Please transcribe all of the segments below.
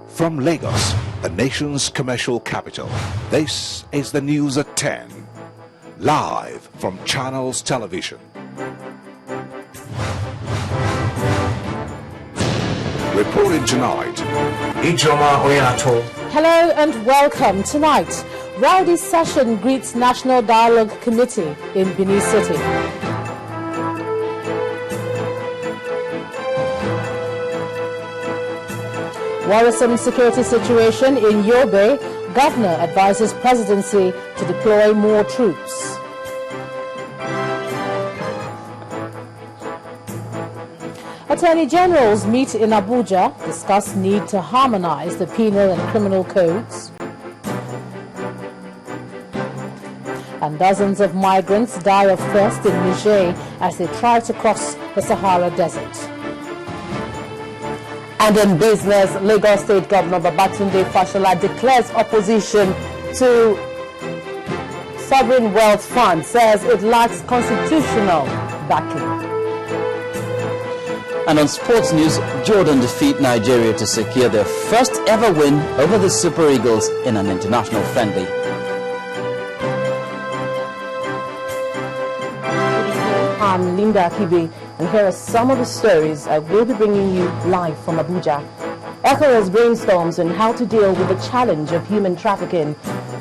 From Lagos, the nation's commercial capital, this is the news at 10, live from Channels Television. Reporting tonight, Ijoma Oyato. Hello and welcome. Tonight, rowdy session greets National Dialogue Committee in Benin City. Worrisome security situation in Yobe. Governor advises presidency to deploy more troops. Attorney Generals meet in Abuja, discuss need to harmonize the penal and criminal codes. And dozens of migrants die of thirst in Niger as they try to cross the Sahara Desert. And in business, Lagos State Governor Babatunde Fashola declares opposition to Sovereign Wealth Fund, says it lacks constitutional backing. And on sports news, Jordan defeat Nigeria to secure their first ever win over the Super Eagles in an international friendly. I'm Linda Akibe, and here are some of the stories I will be bringing you live from Abuja. ECOWAS brainstorms on how to deal with the challenge of human trafficking,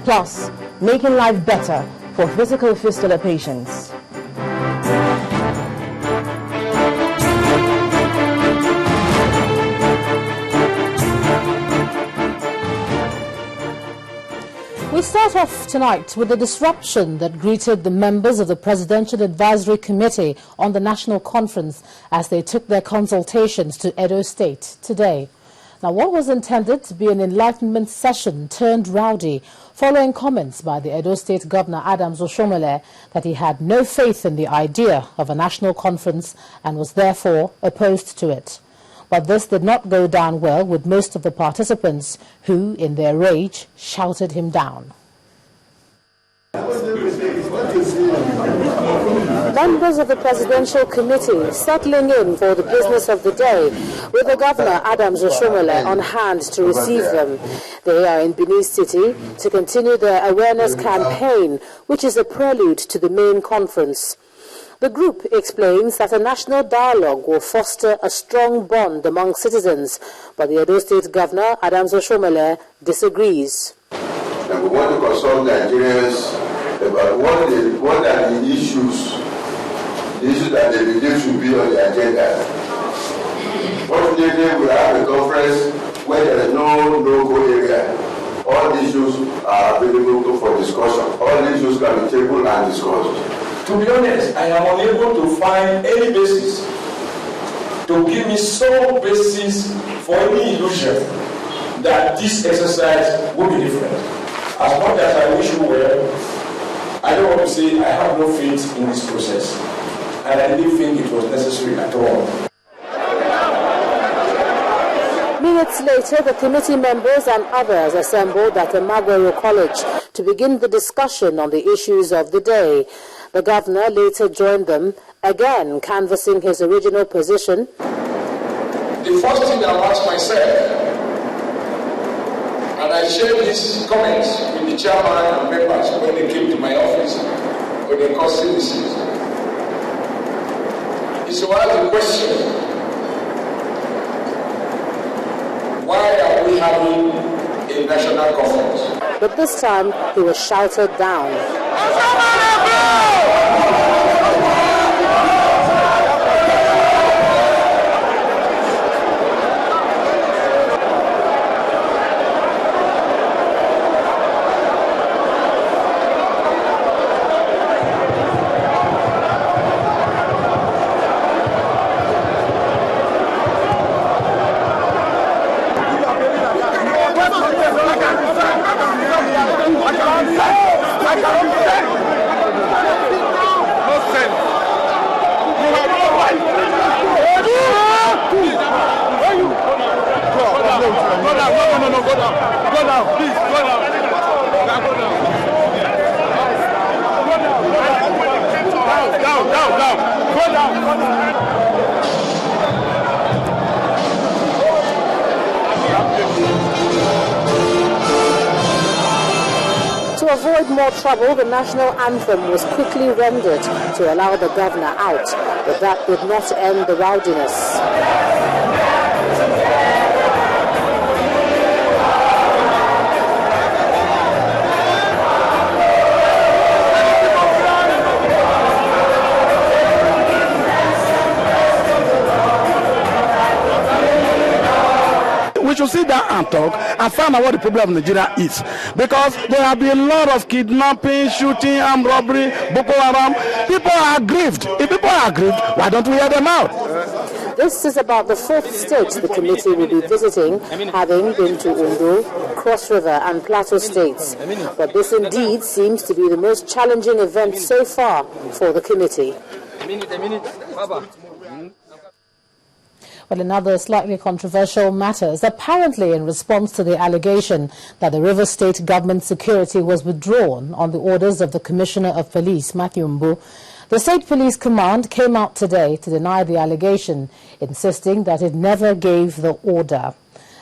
plus making life better for physical fistula patients. We start off tonight with the disruption that greeted the members of the Presidential Advisory Committee on the National Conference as they took their consultations to Edo State today. Now, what was intended to be an enlightenment session turned rowdy following comments by the Edo State Governor Adams Oshomole that he had no faith in the idea of a national conference and was therefore opposed to it. But this did not go down well with most of the participants who, in their rage, shouted him down. Members of the Presidential Committee settling in for the business of the day, with the Governor Adams Oshomole on hand to receive them. They are in Benin City to continue their awareness campaign, which is a prelude to the main conference. The group explains that a national dialogue will foster a strong bond among citizens, but the Edo State Governor, Adams Oshomole, disagrees. And we want to consult Nigerians about what are the issues that they believe should be on the agenda. Fortunately, we have a conference where there is no no-go area. All issues are available for discussion. All issues can be tabled and discussed. To be honest, I am unable to find any basis to give me some basis for any illusion that this exercise will be different. As much as I wish you well, I don't want to say I have no faith in this process, and I didn't think it was necessary at all. Minutes later, the committee members and others assembled at the Magwero College to begin the discussion on the issues of the day. The governor later joined them, again canvassing his original position. The first thing I asked myself, and I shared these comments with the chairman and members when they came to my office, when they caused citizens, is to ask the question, why are we having a national conference? But this time, he was shouted down. to avoid more trouble, the national anthem was quickly rendered to allow the governor out, but that did not end the rowdiness. We should sit down and talk and find out what the problem of Nigeria is. Because there have been a lot of kidnapping, shooting, armed robbery, Boko Haram. People are aggrieved. If people are aggrieved, why don't we hear them out? This is about the fourth state the committee will be visiting, having been to Ondo, Cross River and Plateau states. But this indeed seems to be the most challenging event so far for the committee. Well, another slightly controversial matter is apparently in response to the allegation that the Rivers State government security was withdrawn on the orders of the Commissioner of Police, Matthew Mbu. The State Police Command came out today to deny the allegation, insisting that it never gave the order.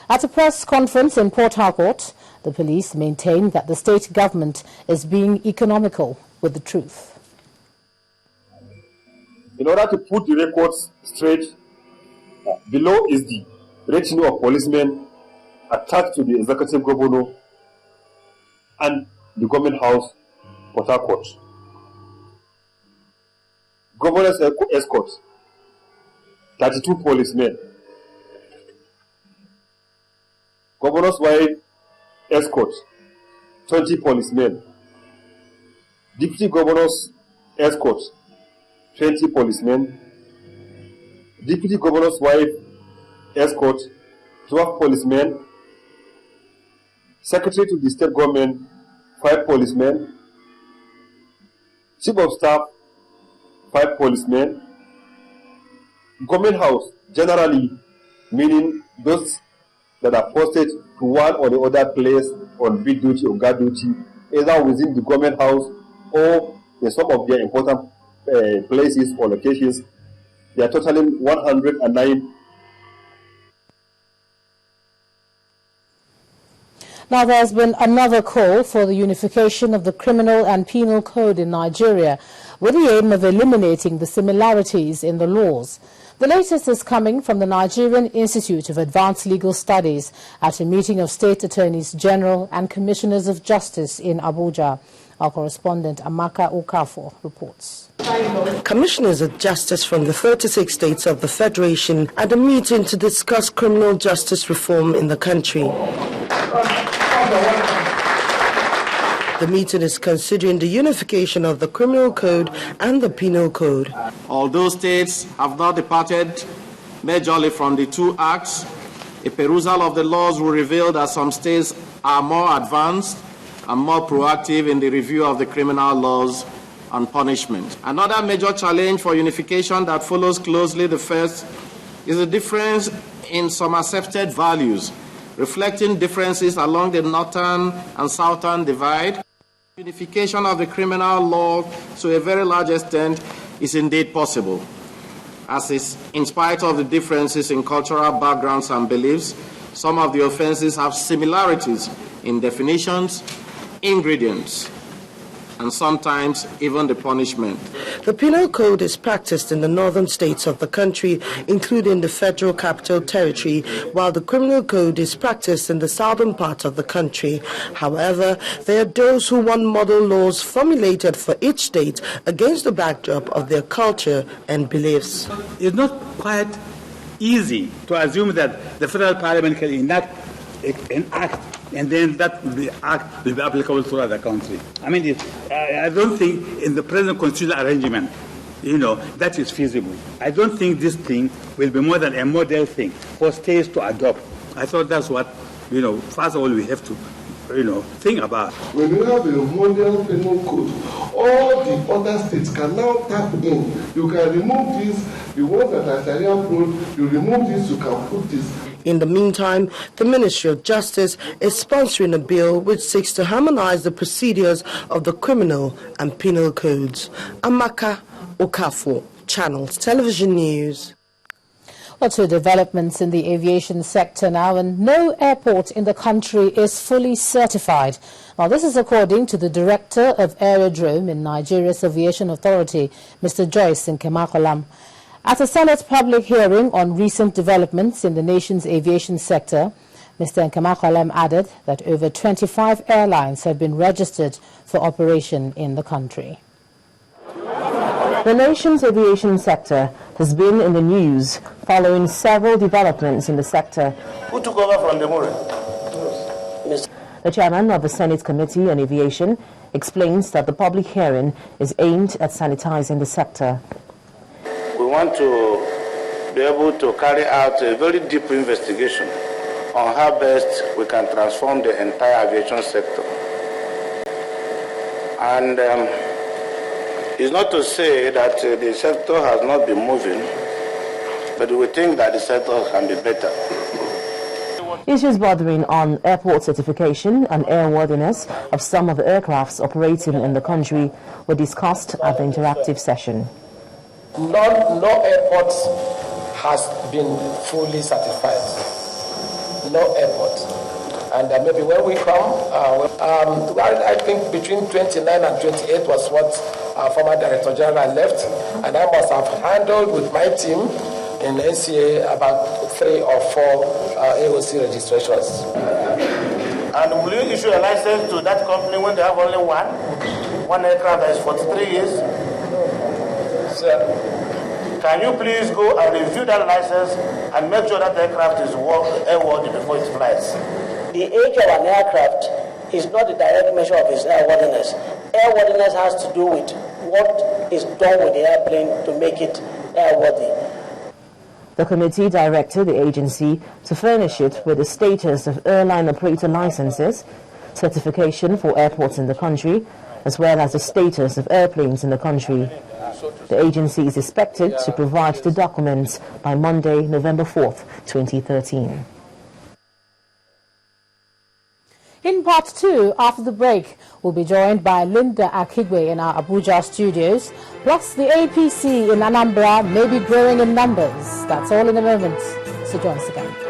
At a press conference in Port Harcourt, the police maintained that the state government is being economical with the truth. In order to put the records straight, below is the retinue of policemen attached to the executive governor and the government house, Port Harcourt. Governor's escort, 32 policemen. Governor's wife escort, 20 policemen. Deputy governor's escort, 20 policemen. Deputy governor's wife escort, 12 policemen. Secretary to the state government, 5 policemen. Chief of staff, 5 policemen. Government house, generally, meaning those that are posted to one or the other place on beat duty or guard duty, either within the government house or in some of their important places or locations. They are totaling 109. Now, there's been another call for the unification of the criminal and penal code in Nigeria with the aim of eliminating the similarities in the laws. The latest is coming from the Nigerian Institute of Advanced Legal Studies at a meeting of State Attorneys General and Commissioners of Justice in Abuja. Our correspondent Amaka Okafor reports. Commissioners of Justice from the 36 states of the Federation at a meeting to discuss criminal justice reform in the country. The meeting is considering the unification of the criminal code and the penal code. Although states have not departed majorly from the two acts, a perusal of the laws will reveal that some states are more advanced and more proactive in the review of the criminal laws and punishment. Another major challenge for unification that follows closely the first is the difference in some accepted values, reflecting differences along the northern and southern divide. Unification of the criminal law to a very large extent is indeed possible, as is in spite of the differences in cultural backgrounds and beliefs. Some of the offenses have similarities in definitions, ingredients, and sometimes even the punishment. The penal code is practiced in the northern states of the country, including the Federal Capital Territory, while the criminal code is practiced in the southern part of the country. However, there are those who want model laws formulated for each state against the backdrop of their culture and beliefs. It's not quite easy to assume that the federal parliament can enact an act and then that act will be applicable throughout the country. I mean, I don't think in the present constitutional arrangement, that is feasible. I don't think this thing will be more than a model thing for states to adopt. I thought that's what, first of all, we have to, think about. When you have a model penal code, all the other states can now tap in. You can remove this, the ones that are Sharia prone, you remove this, you can put this. In the meantime, the Ministry of Justice is sponsoring a bill which seeks to harmonize the procedures of the criminal and penal codes. Amaka Okafor, Channels Television News. Well, to developments in the aviation sector now, and no airport in the country is fully certified. Now, this is according to the Director of Aerodrome in Nigeria's Aviation Authority, Mr. Joyce Nkemakolam. At a Senate public hearing on recent developments in the nation's aviation sector, Mr. Nkemakolam added that over 25 airlines have been registered for operation in the country. The nation's aviation sector has been in the news following several developments in the sector. Who took over from the Mure? The chairman of the Senate Committee on Aviation explains that the public hearing is aimed at sanitizing the sector. We want to be able to carry out a very deep investigation on how best we can transform the entire aviation sector. And it's not to say that the sector has not been moving, but we think that the sector can be better. Issues bordering on airport certification and airworthiness of some of the aircrafts operating in the country were discussed at the interactive session. No airport has been fully certified. No airport. And maybe when we come, I think between 29 and 28 was what our former Director General left, and I must have handled with my team in NCA about 3 or 4 AOC registrations. And will you issue a license to that company when they have only one aircraft that is 43 years? Sir. Can you please go and review that license and make sure that the aircraft is airworthy before it flies? The age of an aircraft is not the direct measure of its airworthiness. Airworthiness has to do with what is done with the airplane to make it airworthy. The committee directed the agency to furnish it with the status of airline operator licenses, certification for airports in the country, as well as the status of airplanes in the country. The agency is expected to provide the documents by Monday, November 4th, 2013. In part 2, after the break, we'll be joined by Linda Akigwe in our Abuja studios. Plus, the APC in Anambra may be growing in numbers. That's all in a moment. So join us again.